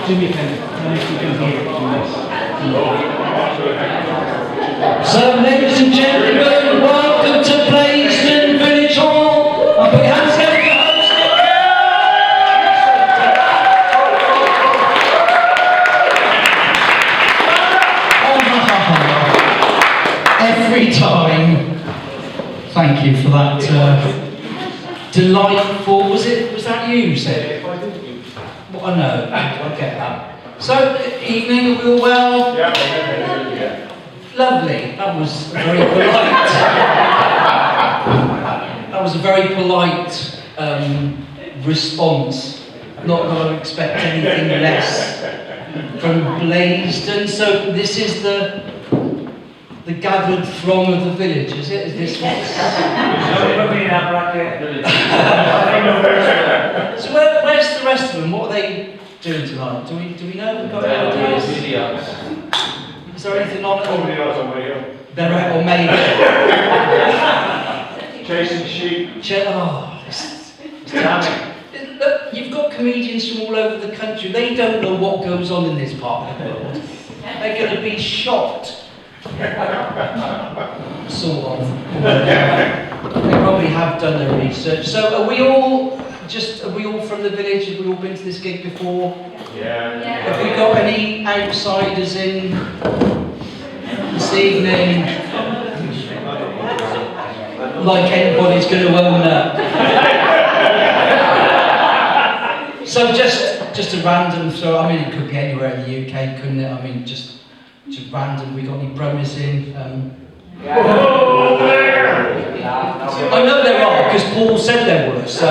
Jimmy can if you can hear it from this. So, ladies and gentlemen, welcome to Blaisdon Village Hall. And put your hands together for your host. Every time. Thank you for that delightful. Was that you said? Well, I know. I get that. So, evening. Are we all well? Yeah. Lovely. That was very polite. That was a very polite response. Not going to expect anything less from Blaisdon. So this is the gathered throng of the village, is it? Is this what's... So where's the rest of them? What are they doing tonight? Do we know? We've got any ideas? Is there anything on it? They're out on Mayday. Chasing sheep. Oh, it's damning. Look, you've got comedians from all over the country. They don't know what goes on in this part of the world. They're going to be shocked. Sort of. They probably have done their research. So are we all from the village? Have we all been to this gig before? Yeah. Have we got any outsiders in this evening? Like anybody's going to own that. So just a random throw. I mean, it could be anywhere in the UK, couldn't it? I mean, just random. We got any Brummies in? I know there are because Paul said there were. So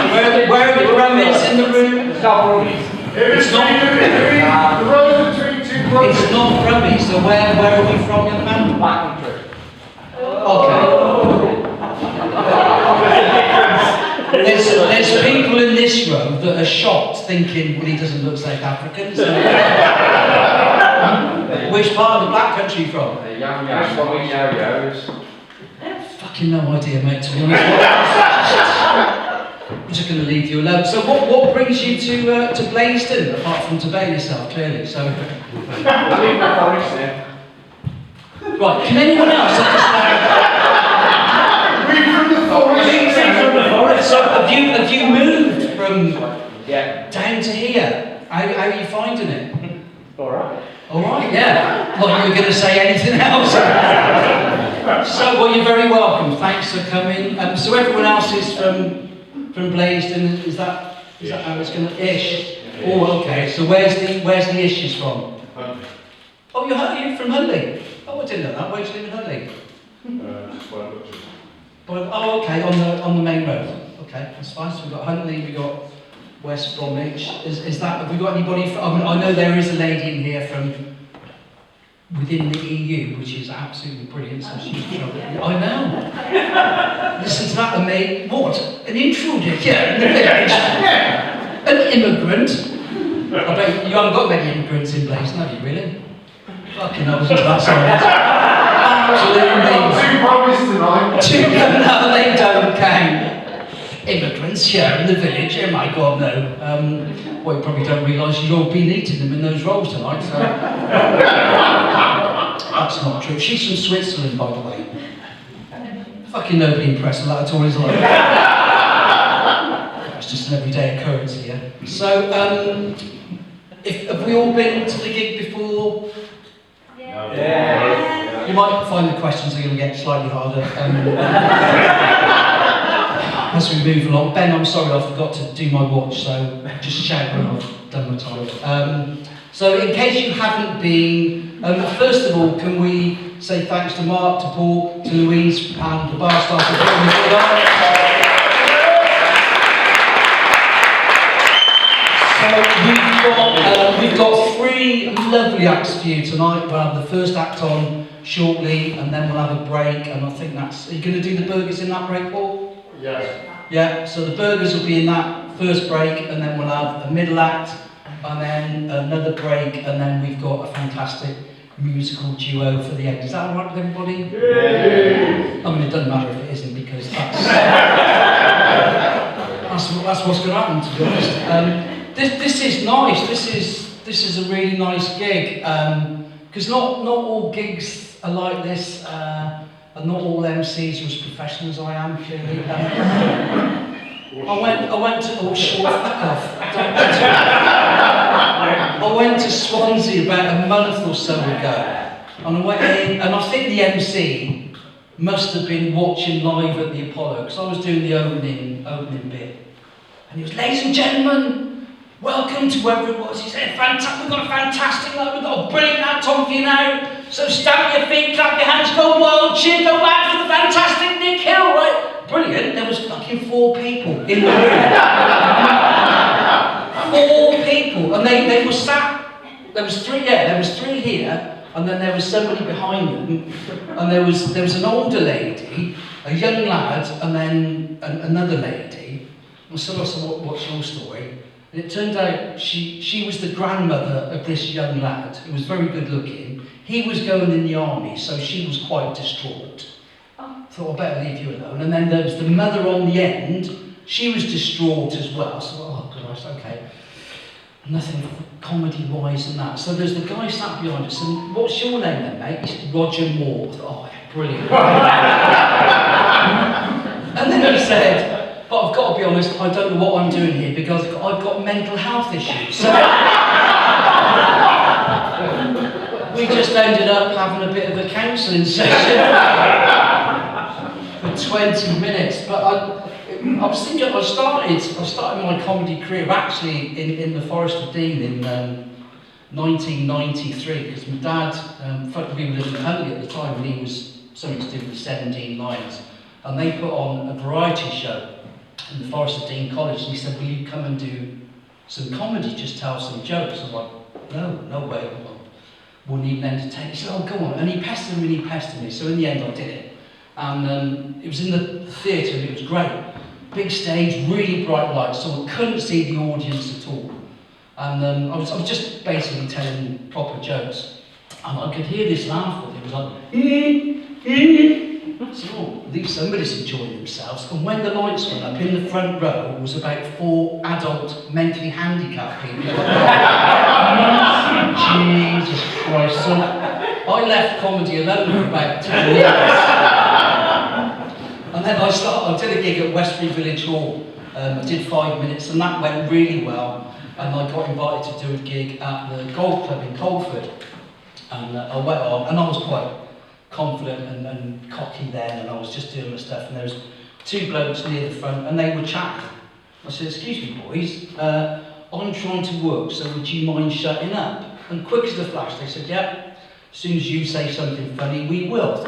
where are the Brummies in the room? It's not. It's not Brummies. So where are we from, young man? Black country. Okay. There's people in this room that are shocked, thinking, well, he doesn't look South African. So. Which part of the Black Country from? The young yo-yos. Fucking no idea, mate, to be honest. I'm just going to leave you alone. So what brings you to Blaisdon, apart from to bail yourself, clearly? So. Right, can anyone else understand? So have you moved from down to here? How are you finding it? Alright, yeah. Well, you were going to say anything else. So, well, you're very welcome. Thanks for coming. So everyone else is from Blaisdon. Is that how it's going to ish? Oh, okay. So where's the issues from? Oh, you're from Hunley. Oh, I didn't know that. Where do you live in Hunley? Oh, okay. On the main road. Okay, that's fine. So we've got Huntley, we've got West Bromwich. Is that, have we got anybody from, I know there is a lady in here from within the EU, which is absolutely brilliant, so she's trouble. I know. Listen to that, mate. What? An intruder here in the village? An immigrant? I bet you haven't got many immigrants in Blaisdon, have you, really? Fucking hell, listen to that song. Absolutely. Two promises tonight. No, they don't count. Immigrants here in the village, oh my god, no. Well, you probably don't realise you've all been eating them in those rolls tonight, so. That's not true. She's from Switzerland, by the way. Fucking nobody impressed with that at all, is it? It's just an everyday occurrence here. So, have we all been to the gig before? Yeah. You might find the questions are going to get slightly harder. As we move along. Ben, I'm sorry, I forgot to do my watch, so just shout when I've done my time. So in case you haven't been, first of all, can we say thanks to Mark, to Paul, to Louise and the bar staff for putting this on. So we've got three lovely acts for you tonight. We'll have the first act on shortly, and then we'll have a break, and I think that's... Are you going to do the burgers in that break, Paul? Yes. Yeah, so the burgers will be in that first break, and then we'll have a middle act, and then another break, and then we've got a fantastic musical duo for the end. Is that alright with everybody? Yeah. I mean, it doesn't matter if it isn't, because that's what's going to happen, to be honest. This is nice. This is a really nice gig. Because not all gigs are like this, and not all MCs are as professional as I am. Clearly, I went to fuck off. I went to Swansea about a month or so ago, and I went in, and I think the MC must have been watching live at the Apollo, because I was doing the opening bit, and he was, ladies and gentlemen, welcome to whoever it was. He said, we've got a fantastic night, we've got a brilliant night on for you now. So stamp your feet, clap your hands, go wild, cheer, go back for the fantastic Nick Hill, right? Brilliant. There was fucking 4 people in the room. 4 people, and they were sat. There was 3 here, and then there was somebody behind them, and there was an older lady, a young lad, and then another lady. And so I said, what's your story? And it turned out she was the grandmother of this young lad, who was very good looking. He was going in the army, so she was quite distraught. I thought, I better leave you alone. And then there was the mother on the end. She was distraught as well. So, oh, Christ, okay. Nothing comedy-wise in that. So there's the guy sat behind us, and what's your name then, mate? He said, Roger Moore. I thought, oh, yeah, brilliant. And then he said, but I've got to be honest, I don't know what I'm doing here because I've got mental health issues. So we just ended up having a bit of a counselling session for 20 minutes. But I was thinking, I started my comedy career actually in the Forest of Dean in 1993, because my dad, we were living in Huntley at the time, and he was something to do with 17 Lions, and they put on a variety show in the Forest of Dean College, and he said, will you come and do some comedy, just tell some jokes? I was like, no way, wouldn't even entertain. He said, oh, go on, and he pestered me, so in the end I did it, and it was in the theatre, and it was great. Big stage, really bright lights, so I couldn't see the audience at all. And I was just basically telling proper jokes. And I could hear this laugh, it was like, so, oh, at least somebody's enjoying themselves. And when the lights went up, in the front row was about 4 adult, mentally handicapped people. Jesus Christ. So I left comedy alone for about 10 years. And then I did a gig at Westbury Village Hall. I did 5 minutes, and that went really well. And I got invited to do a gig at the golf club in Colford. And I went on, and I was quite confident and cocky then, and I was just doing my stuff. And there was 2 blokes near the front, and they were chatting. I said, excuse me, boys, I'm trying to work, so would you mind shutting up? And quick as a flash, they said, yeah, as soon as you say something funny, we will.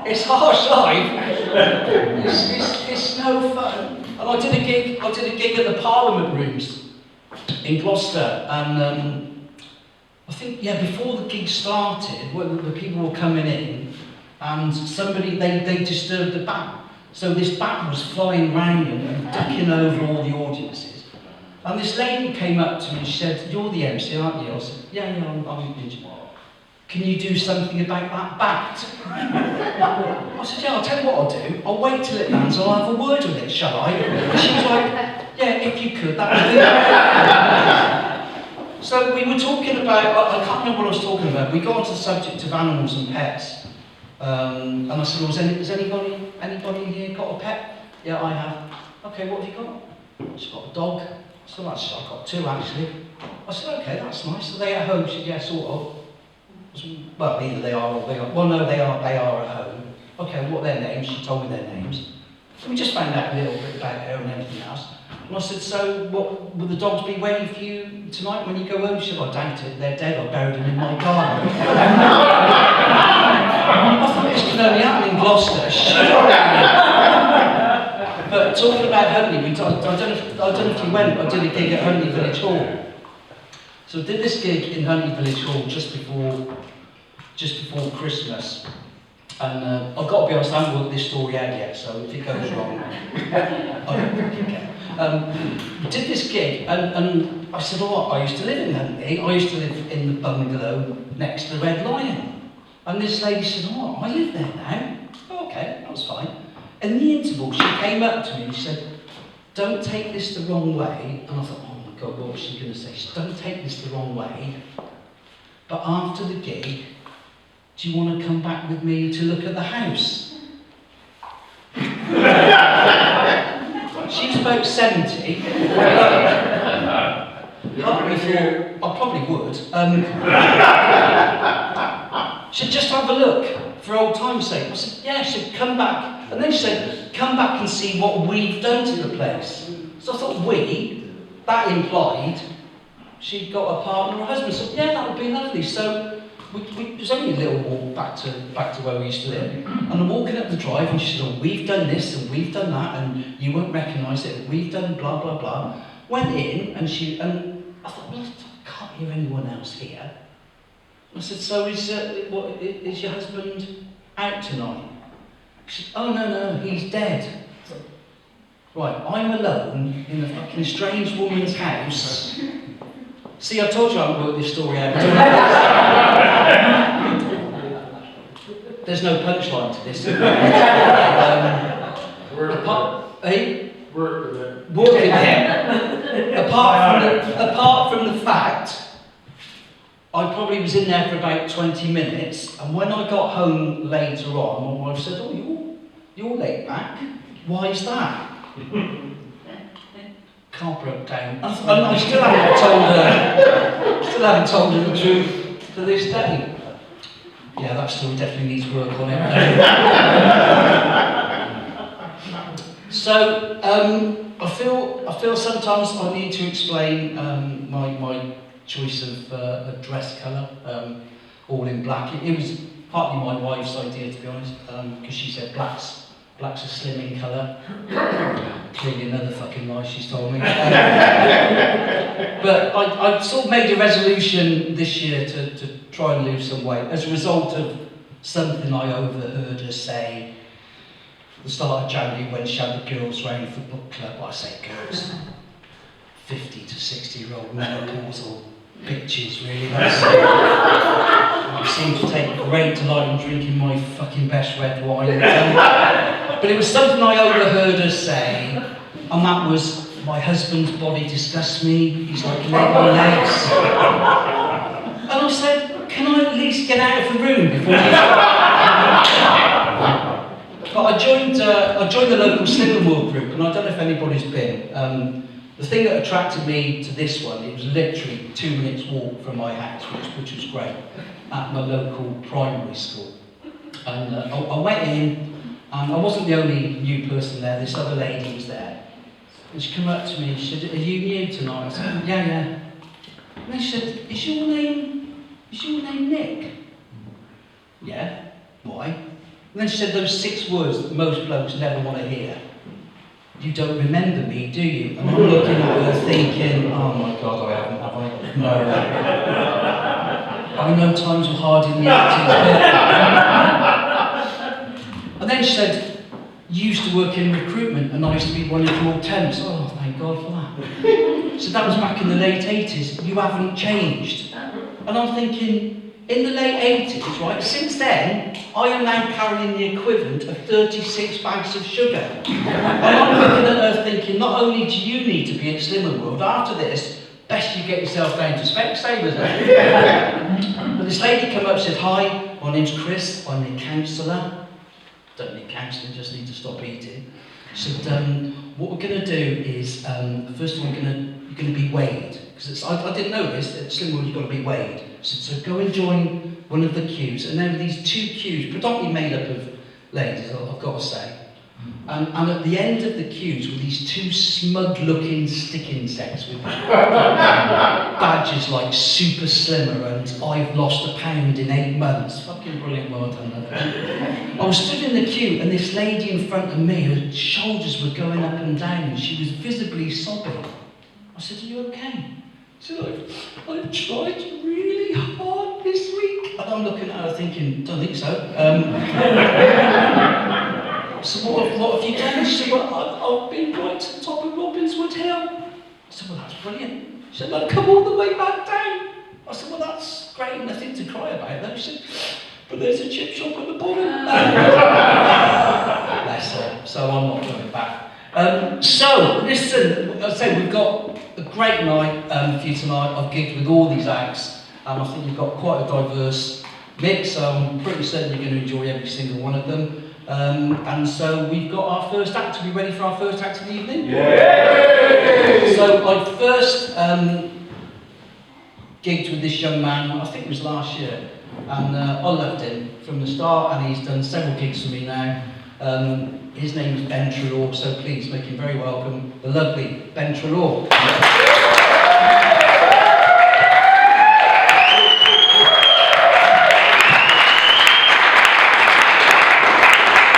It's harsh life. It's no fun. And I did a gig at the Parliament Rooms in Gloucester, and I think before the gig started, the people were coming in, and they disturbed the bat. So this bat was flying round and ducking over all the audiences. And this lady came up to me and she said, "You're the MC, aren't you?" I said, "Yeah, I'm can you do something about that bat?" I said, "Yeah, I'll tell you what I'll do. I'll wait till it lands and I'll have a word with it, shall I?" And she was like, "Yeah, if you could, that would be." So we were talking about, I can't remember what I was talking about. We got onto the subject of animals and pets. And I said, well, has anybody here got a pet? "Yeah, I have." "Okay, what have you got?" "She's got a dog." So I've got 2 actually. I said, "Okay, that's nice. Are they at home?" She said, "Yeah, sort of." Well, either they are or they are. Well, no, they are at home. "Okay, what are their names?" She told me their names. So we just found out a little bit about her and everything else. And I said, "So, what will the dogs be waiting for you tonight when you go home?" She said, "I doubt it. They're dead. I buried them in my garden." I thought this could only happen in Gloucester. But talking about Huntley, I don't know if you went, but I did a gig at Huntley Village Hall. So I did this gig in Huntley Village Hall just before Christmas. And I've got to be honest, I haven't worked this story out yet, so if it goes wrong, I don't think you can. Did this gig, and I said, "Oh, I used to live in Huntley. I used to live in the bungalow next to the Red Lion." And this lady said, "Oh, I live there now." "Oh, okay, that was fine." In the interval, she came up to me and she said, don't take this the wrong way. And I thought, oh my God, what was she going to say? She said, don't take this the wrong way, but after the gig, do you want to come back with me to look at the house? She was about 70. Partly thought, I probably would. She said, just have a look, for old time's sake. I said, yeah. She said, come back. And then she said, come back and see what we've done to the place. So I thought, that implied she'd got a partner or husband. So yeah, that would be lovely. So it was only a little walk back to where we used to live. And I'm walking up the drive and she said, oh, we've done this and we've done that and you won't recognise it. We've done blah, blah, blah. Went in and I thought, well, I can't hear anyone else here. I said, so is your husband out tonight? She said, oh, no, he's dead. Right, I'm alone in a fucking strange woman's house. See, I told you I haven't worked this story out. There's no punchline to this. Work with it. Working there. Apart from the fact, I probably was in there for about 20 minutes, and when I got home later on, my wife said, oh, you're late back. Why is that? Car broke down. I still haven't told her the truth to this day. Yeah, that story definitely needs work on it. So I feel sometimes I need to explain my choice of a dress colour, all in black. It was partly my wife's idea, to be honest, because she said black's a slimming colour. Clearly another fucking lie she's told me. But I sort of made a resolution this year to try and lose some weight as a result of something I overheard her say at the start of January when she had the girls round for book club. I say girls, 50 to 60-year-old menopausal bitches, really. I seem to take great delight in drinking my fucking best red wine. But it was something I overheard her say, and that was, my husband's body disgusts me, he's like leg on legs. And I said, can I at least get out of the room before you... But I joined the local Slimming World group, and I don't know if anybody's been. The thing that attracted me to this one, it was literally 2 minutes walk from my house, which was great, at my local primary school. And I went in, and I wasn't the only new person there, this other lady was there. And she came up to me and she said, are you new tonight? I said, yeah. And then she said, is your name Nick? Yeah. Why? And then she said those 6 words that most blokes never want to hear. You don't remember me, do you? And I'm looking at her thinking, oh my God, I haven't, have I? No. I know times were hard in the 80s. And then she said, you used to work in recruitment and I used to be one of your temps. Oh, thank God for that. So that was back in the late 80s. You haven't changed. And I'm thinking, in the late 80s, right, since then, I am now carrying the equivalent of 36 bags of sugar. And I'm looking at her thinking, not only do you need to be at Slimming World, after this, best you get yourself down to Specsavers. But this lady came up and said, hi, my name's Chris, I'm the counsellor. Don't need counselling, just need to stop eating. She said, what we're going to do is, first of all, you're going to be weighed. Because I didn't know this, at Slimming World you've got to be weighed. So go and join one of the queues. And there were these 2 queues, predominantly made up of ladies, I've got to say. And at the end of the queues were these 2 smug-looking stick insects with badges like Super Slimmer and I've lost a pound in 8 months. Fucking brilliant, well done. I was stood in the queue and this lady in front of me, her shoulders were going up and down and she was visibly sobbing. I said, are you okay? She said, I've tried really hard this week. And I'm looking at her thinking, don't think so. So what have you done? She said, well, I've been right to the top of Robinswood Hill. I said, well, that's brilliant. She said, I've come all the way back down. I said, well, that's great, nothing to cry about though. She said, but there's a chip shop at the bottom. Bless her, so I'm not going back. So So, listen, as I said, we've got a great night for you tonight. I've gigged with all these acts, and I think you've got quite a diverse mix, so I'm pretty certain you're going to enjoy every single one of them. And so we've got our first act. Are we ready for our first act of the evening? Yeah. So I first gigged with this young man, I think it was last year, and I loved him from the start, and he's done several gigs for me now. His name is Ben Trelaw, so please make him very welcome, the lovely Ben Trelaw.